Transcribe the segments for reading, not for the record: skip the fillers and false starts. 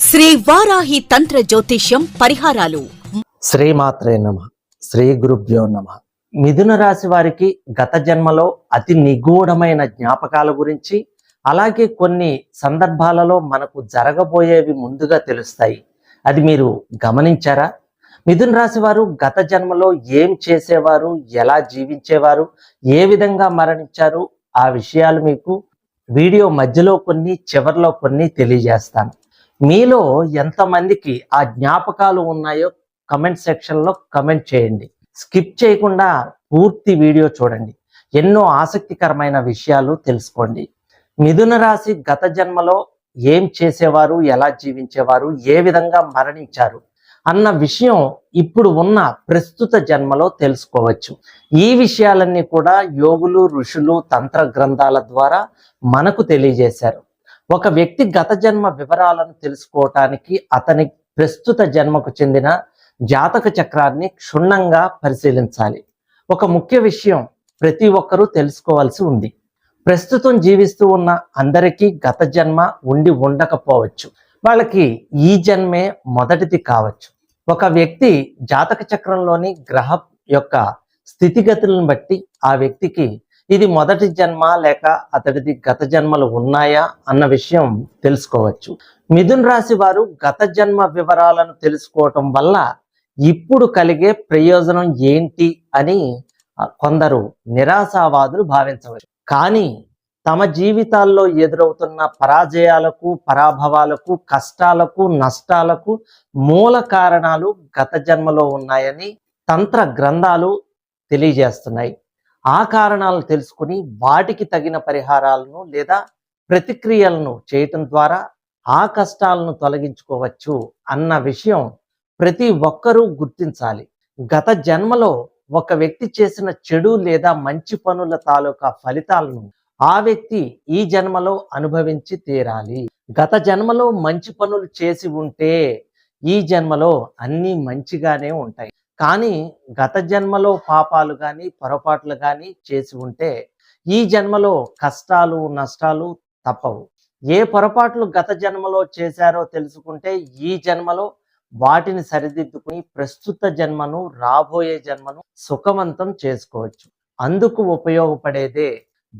శ్రీ వారాహి తంత్ర జ్యోతిష్యం పరిహారాలు. శ్రీమాత్రే నమః. శ్రీ గురుభ్యో నమః. మిథున రాశి వారికి గత జన్మలో అతి నిగూఢమైన జ్ఞాపకాల గురించి, అలాగే కొన్ని సందర్భాలలో మనకు జరగబోయేవి ముందుగా తెలుస్తాయి. అది మీరు గమనించారా? మిథున రాశి వారు గత జన్మలో ఏం చేసేవారు, ఎలా జీవించేవారు, ఏ విధంగా మరణించారు, ఆ విషయాలు మీకు వీడియో మధ్యలో కొన్ని, చివరిలో కొన్ని తెలియజేస్తాను. మీలో ఎంతమందికి ఆ జ్ఞాపకాలు ఉన్నాయో కమెంట్ సెక్షన్లో కమెంట్ చేయండి. స్కిప్ చేయకుండా పూర్తి వీడియో చూడండి. ఎన్నో ఆసక్తికరమైన విషయాలు తెలుసుకోండి. మిథున రాశి గత జన్మలో ఏం చేసేవారు, ఎలా జీవించేవారు, ఏ విధంగా మరణించారు అన్న విషయం ఇప్పుడు ఉన్న ప్రస్తుత జన్మలో తెలుసుకోవచ్చు. ఈ విషయాలన్నీ కూడా యోగులు, ఋషులు, తంత్ర గ్రంథాల ద్వారా మనకు తెలియజేశారు. ఒక వ్యక్తి గత జన్మ వివరాలను తెలుసుకోవటానికి అతని ప్రస్తుత జన్మకు చెందిన జాతక చక్రాన్ని క్షుణ్ణంగా పరిశీలించాలి. ఒక ముఖ్య విషయం ప్రతి ఒక్కరూ తెలుసుకోవాల్సి ఉంది. ప్రస్తుతం జీవిస్తూ ఉన్న అందరికీ గత జన్మ ఉండి ఉండకపోవచ్చు. వాళ్ళకి ఈ జన్మే మొదటిది కావచ్చు. ఒక వ్యక్తి జాతక చక్రంలోని గ్రహ యొక్క స్థితిగతులను బట్టి ఆ వ్యక్తికి ఇది మొదటి జన్మ లేక అతడిది గత జన్మలు ఉన్నాయా అన్న విషయం తెలుసుకోవచ్చు. మిథున రాశి వారు గత జన్మ వివరాలను తెలుసుకోవటం వల్ల ఇప్పుడు కలిగే ప్రయోజనం ఏంటి అని కొందరు నిరాశావాదులు భావించవచ్చు. కానీ తమ జీవితాల్లో ఎదురవుతున్న పరాజయాలకు, పరాభవాలకు, కష్టాలకు, నష్టాలకు మూల కారణాలు గత జన్మలో ఉన్నాయని తంత్ర గ్రంథాలు తెలియజేస్తున్నాయి. ఆ కారణాలను తెలుసుకుని వాటికి తగిన పరిహారాలను లేదా ప్రతిక్రియలను చేయటం ద్వారా ఆ కష్టాలను తొలగించుకోవచ్చు అన్న విషయం ప్రతి ఒక్కరూ గుర్తించాలి. గత జన్మలో ఒక వ్యక్తి చేసిన చెడు లేదా మంచి పనుల తాలూకా ఫలితాలను ఆ వ్యక్తి ఈ జన్మలో అనుభవించి తీరాలి. గత జన్మలో మంచి పనులు చేసి ఉంటే ఈ జన్మలో అన్నీ మంచిగానే ఉంటాయి. కానీ గత జన్మలో పాపాలు కానీ, పొరపాట్లు కానీ చేసి ఉంటే ఈ జన్మలో కష్టాలు, నష్టాలు తప్పవు. ఏ పొరపాట్లు గత జన్మలో చేశారో తెలుసుకుంటే ఈ జన్మలో వాటిని సరిదిద్దుకుని ప్రస్తుత జన్మను, రాబోయే జన్మను సుఖవంతం చేసుకోవచ్చు. అందుకు ఉపయోగపడేదే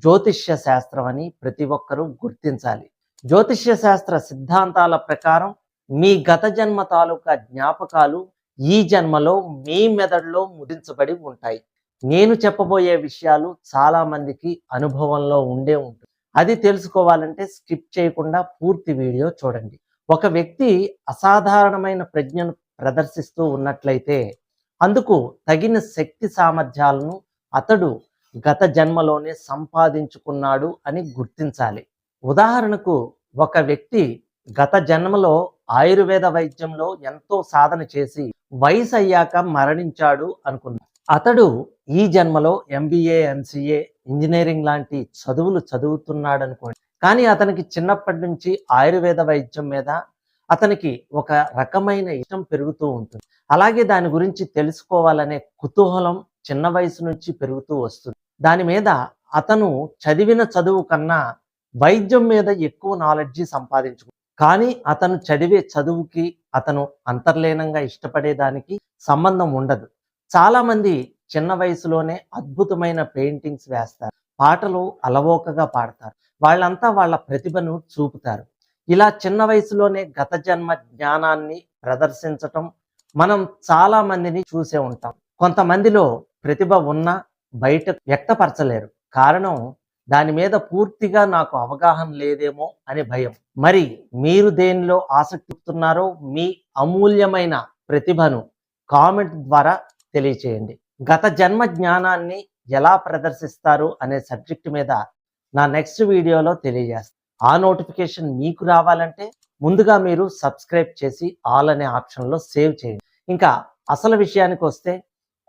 జ్యోతిష్య శాస్త్రం అని ప్రతి ఒక్కరూ గుర్తించాలి. జ్యోతిష్య శాస్త్ర సిద్ధాంతాల ప్రకారం మీ గత జన్మ తాలూకా జ్ఞాపకాలు ఈ జన్మలో మీ మెదడులో ముద్రించబడి ఉంటాయి. నేను చెప్పబోయే విషయాలు చాలా మందికి అనుభవంలో ఉండే ఉంటుంది. అది తెలుసుకోవాలంటే స్కిప్ చేయకుండా పూర్తి వీడియో చూడండి. ఒక వ్యక్తి అసాధారణమైన ప్రజ్ఞను ప్రదర్శిస్తూ ఉన్నట్లయితే అందుకు తగిన శక్తి సామర్థ్యాలను అతడు గత జన్మలోనే సంపాదించుకున్నాడు అని గుర్తించాలి. ఉదాహరణకు ఒక వ్యక్తి గత జన్మలో ఆయుర్వేద వైద్యంలో ఎంతో సాధన చేసి వయసు అయ్యాక మరణించాడు అనుకున్నాడు. అతడు ఈ జన్మలో MBA, MCA, ఇంజనీరింగ్ లాంటి చదువులు చదువుతున్నాడు అనుకోండి. కానీ అతనికి చిన్నప్పటి నుంచి ఆయుర్వేద వైద్యం మీద అతనికి ఒక రకమైన ఇష్టం పెరుగుతూ ఉంటుంది. అలాగే దాని గురించి తెలుసుకోవాలనే కుతూహలం చిన్న వయసు నుంచి పెరుగుతూ వస్తుంది. దాని మీద అతను చదివిన చదువు కన్నా వైద్యం మీద ఎక్కువ నాలెడ్జి సంపాదించుకుంటాడు. కానీ అతను చదివే చదువుకి అతను అంతర్లీనంగా ఇష్టపడేదానికి సంబంధం ఉండదు. చాలా మంది చిన్న వయసులోనే అద్భుతమైన పెయింటింగ్స్ వేస్తారు, పాటలు అలవోకగా పాడతారు, వాళ్ళంతా వాళ్ళ ప్రతిభను చూపుతారు. ఇలా చిన్న వయసులోనే గత జన్మ జ్ఞానాన్ని ప్రదర్శించటం మనం చాలా మందిని చూసే ఉంటాం. కొంతమందిలో ప్రతిభ ఉన్నా బయట వ్యక్తపరచలేరు. కారణం దాని మీద పూర్తిగా నాకు అవగాహన లేదేమో అనే భయం. మరి మీరు దేనిలో ఆసక్తి చూపుతున్నారో మీ అమూల్యమైన ప్రతిభను కామెంట్ ద్వారా తెలియచేయండి. గత జన్మ జ్ఞానాన్ని ఎలా ప్రదర్శిస్తారు అనే సబ్జెక్ట్ మీద నా నెక్స్ట్ వీడియోలో తెలియజేస్తాను. ఆ నోటిఫికేషన్ మీకు రావాలంటే ముందుగా మీరు సబ్స్క్రైబ్ చేసి ఆల్ అనే ఆప్షన్లో సేవ్ చేయండి. ఇంకా అసలు విషయానికి వస్తే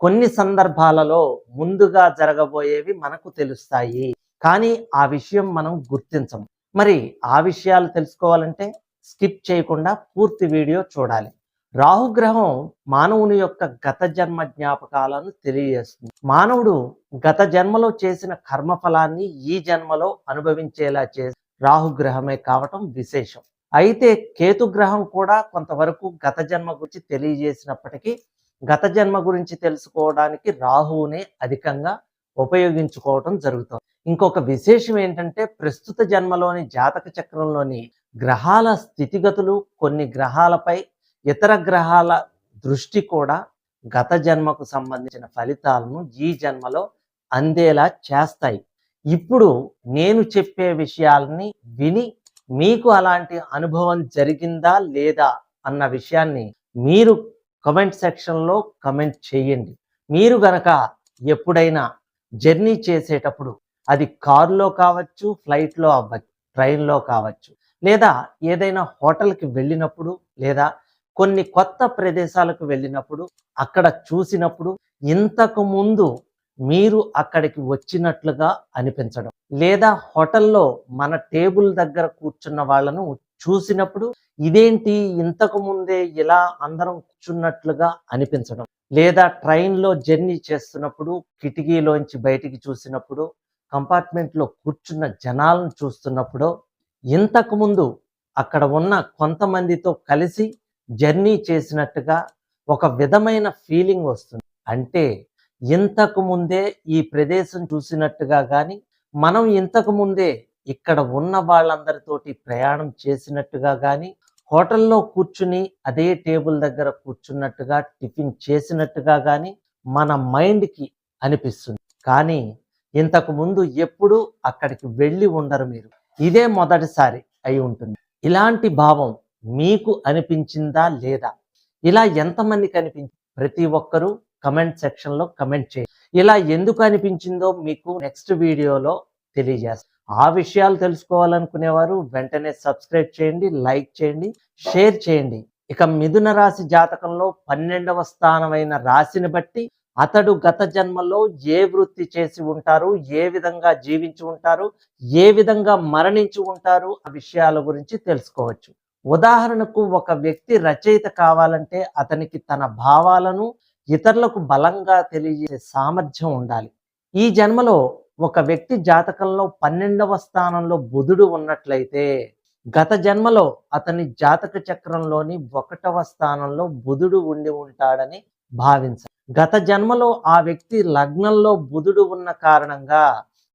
కొన్ని సందర్భాలలో ముందుగా జరగబోయేవి మనకు తెలుస్తాయి, కానీ ఆ విషయం మనం గుర్తించము. మరి ఆ విషయాలు తెలుసుకోవాలంటే స్కిప్ చేయకుండా పూర్తి వీడియో చూడాలి. రాహుగ్రహం మానవుని యొక్క గత జన్మ జ్ఞాపకాలను తెలియజేస్తుంది. మానవుడు గత జన్మలో చేసిన కర్మఫలాన్ని ఈ జన్మలో అనుభవించేలా చేసి రాహుగ్రహమే కావటం విశేషం. అయితే కేతు గ్రహం కూడా కొంతవరకు గత జన్మ గురించి తెలియజేసినప్పటికీ గత జన్మ గురించి తెలుసుకోవడానికి రాహువుని అధికంగా ఉపయోగించుకోవటం జరుగుతుంది. ఇంకొక విశేషం ఏంటంటే ప్రస్తుత జన్మలోని జాతక చక్రంలోని గ్రహాల స్థితిగతులు, కొన్ని గ్రహాలపై ఇతర గ్రహాల దృష్టి కూడా గత జన్మకు సంబంధించిన ఫలితాలను ఈ జన్మలో అందేలా చేస్తాయి. ఇప్పుడు నేను చెప్పే విషయాలని విని మీకు అలాంటి అనుభవం జరిగిందా లేదా అన్న విషయాన్ని మీరు కమెంట్ సెక్షన్లో కమెంట్ చేయండి. మీరు గనక ఎప్పుడైనా జర్నీ చేసేటప్పుడు అది కారులో కావచ్చు, ఫ్లైట్లో అవ్వచ్చు, ట్రైన్లో కావచ్చు, లేదా ఏదైనా హోటల్కి వెళ్ళినప్పుడు, లేదా కొన్ని కొత్త ప్రదేశాలకు వెళ్ళినప్పుడు, అక్కడ చూసినప్పుడు ఇంతకు ముందు మీరు అక్కడికి వచ్చినట్లుగా అనిపించడం, లేదా హోటల్లో మన టేబుల్ దగ్గర కూర్చున్న వాళ్ళను చూసినప్పుడు ఇదేంటి ఇంతకు ముందే ఇలా అందరం కూర్చున్నట్లుగా అనిపించడం, లేదా ట్రైన్లో జర్నీ చేస్తున్నప్పుడు కిటికీలోంచి బయటికి చూసినప్పుడు, కంపార్ట్మెంట్లో కూర్చున్న జనాలను చూస్తున్నప్పుడు ఇంతకు ముందు అక్కడ ఉన్న కొంతమందితో కలిసి జర్నీ చేసినట్టుగా ఒక విధమైన ఫీలింగ్ వస్తుంది. అంటే ఇంతకు ముందే ఈ ప్రదేశం చూసినట్టుగా కానీ, మనం ఇంతకు ముందే ఇక్కడ ఉన్న వాళ్ళందరితోటి ప్రయాణం చేసినట్టుగా కానీ, హోటల్లో కూర్చుని అదే టేబుల్ దగ్గర కూర్చున్నట్టుగా టిఫిన్ చేసినట్టుగా కానీ మన మైండ్కి అనిపిస్తుంది. కానీ ఇంతకు ముందు ఎప్పుడు అక్కడికి వెళ్ళి ఉండరు మీరు, ఇదే మొదటిసారి అయి ఉంటుంది. ఇలాంటి భావం మీకు అనిపించిందా లేదా? ఇలా ఎంతమందికి అనిపించింది? ప్రతి ఒక్కరూ కమెంట్ సెక్షన్లో కమెంట్ చేయండి. ఇలా ఎందుకు అనిపించిందో మీకు నెక్స్ట్ వీడియోలో తెలియజేస్తాను. ఆ విషయాలు తెలుసుకోవాలనుకునేవారు వెంటనే సబ్స్క్రైబ్ చేయండి, లైక్ చేయండి, షేర్ చేయండి. ఇక మిథున రాశి జాతకంలో 12వ స్థానమైన రాశిని బట్టి అతడు గత జన్మలో ఏ వృత్తి చేసి ఉంటారు, ఏ విధంగా జీవించి ఉంటారు, ఏ విధంగా మరణించి ఉంటారు, ఆ విషయాల గురించి తెలుసుకోవచ్చు. ఉదాహరణకు ఒక వ్యక్తి రచయిత కావాలంటే అతనికి తన భావాలను ఇతరులకు బలంగా తెలియజేసే సామర్థ్యం ఉండాలి. ఈ జన్మలో ఒక వ్యక్తి జాతకంలో 12వ స్థానంలో బుధుడు ఉన్నట్లయితే గత జన్మలో అతని జాతక చక్రంలోని 1వ స్థానంలో బుధుడు ఉండి ఉంటాడని భావించాలి. గత జన్మలో ఆ వ్యక్తి లగ్నంలో బుధుడు ఉన్న కారణంగా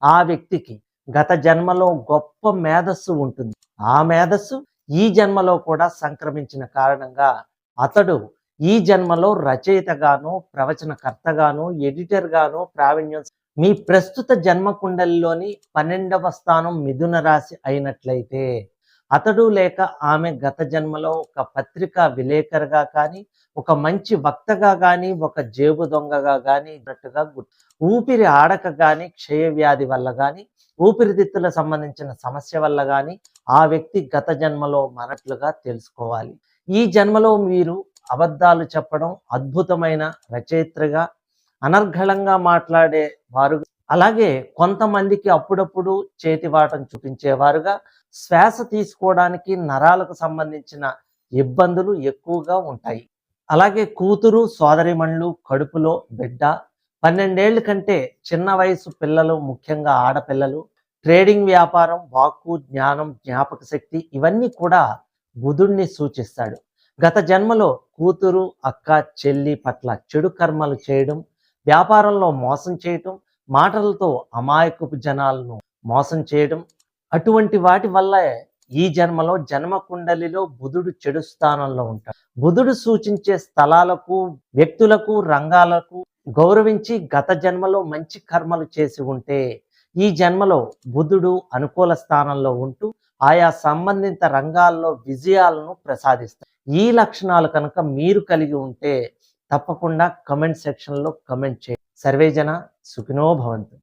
ఆ వ్యక్తికి గత జన్మలో గొప్ప మేధస్సు ఉంటుంది. ఆ మేధస్సు ఈ జన్మలో కూడా సంక్రమించిన కారణంగా అతడు ఈ జన్మలో రచయితగాను, ప్రవచనకర్తగాను, ఎడిటర్గాను ప్రావీణ్యం. మీ ప్రస్తుత జన్మ కుండలిలోని 12వ స్థానం మిథున రాశి అయినట్లయితే అతడు లేక ఆమె గత జన్మలో ఒక పత్రికా విలేకరుగా కానీ, ఒక మంచి వక్తగా కానీ, ఒక జేబు దొంగగా కానీ ఉన్నట్టుగా ఊపిరి ఆడక కానీ, క్షయవ్యాధి వల్ల కానీ, ఊపిరితిత్తుల సంబంధించిన సమస్య వల్ల కానీ ఆ వ్యక్తి గత జన్మలో మనట్లుగా తెలుసుకోవాలి. ఈ జన్మలో మీరు అబద్ధాలు చెప్పడం, అద్భుతమైన రచయిత్రిగా అనర్గళంగా మాట్లాడే వారు, అలాగే కొంతమందికి అప్పుడప్పుడు చేతివాటం చూపించేవారుగా, శ్వాస తీసుకోవడానికి నరాలకు సంబంధించిన ఇబ్బందులు ఎక్కువగా ఉంటాయి. అలాగే కూతురు, సోదరిమణులు, కడుపులో బిడ్డ, 12 ఏళ్ల కంటే చిన్న వయసు పిల్లలు, ముఖ్యంగా ఆడపిల్లలు, ట్రేడింగ్ వ్యాపారం, వాక్కు, జ్ఞానం, జ్ఞాపక శక్తి ఇవన్నీ కూడా బుధుడిని సూచిస్తాడు. గత జన్మలో కూతురు, అక్క, చెల్లి పట్ల చెడు కర్మలు చేయడం, వ్యాపారంలో మోసం చేయటం, మాటలతో అమాయకపు జనాలను మోసం చేయడం, అటువంటి వాటి వల్ల ఈ జన్మలో జన్మ కుండలిలో బుధుడు చెడు స్థానంలో ఉంటాడు. బుధుడు సూచించే స్థలాలకు, వ్యక్తులకు, రంగాలకు గౌరవించి గత జన్మలో మంచి కర్మలు చేసి ఉంటే ఈ జన్మలో బుధుడు అనుకూల స్థానంలో ఉంటూ ఆయా సంబంధిత రంగాల్లో విజయాలను ప్రసాదిస్తాడు. ఈ లక్షణాలు కనుక మీరు కలిగి ఉంటే తప్పకుండా కమెంట్ సెక్షన్లో కమెంట్ చేయండి. సర్వేజన సుఖినో భవంతు.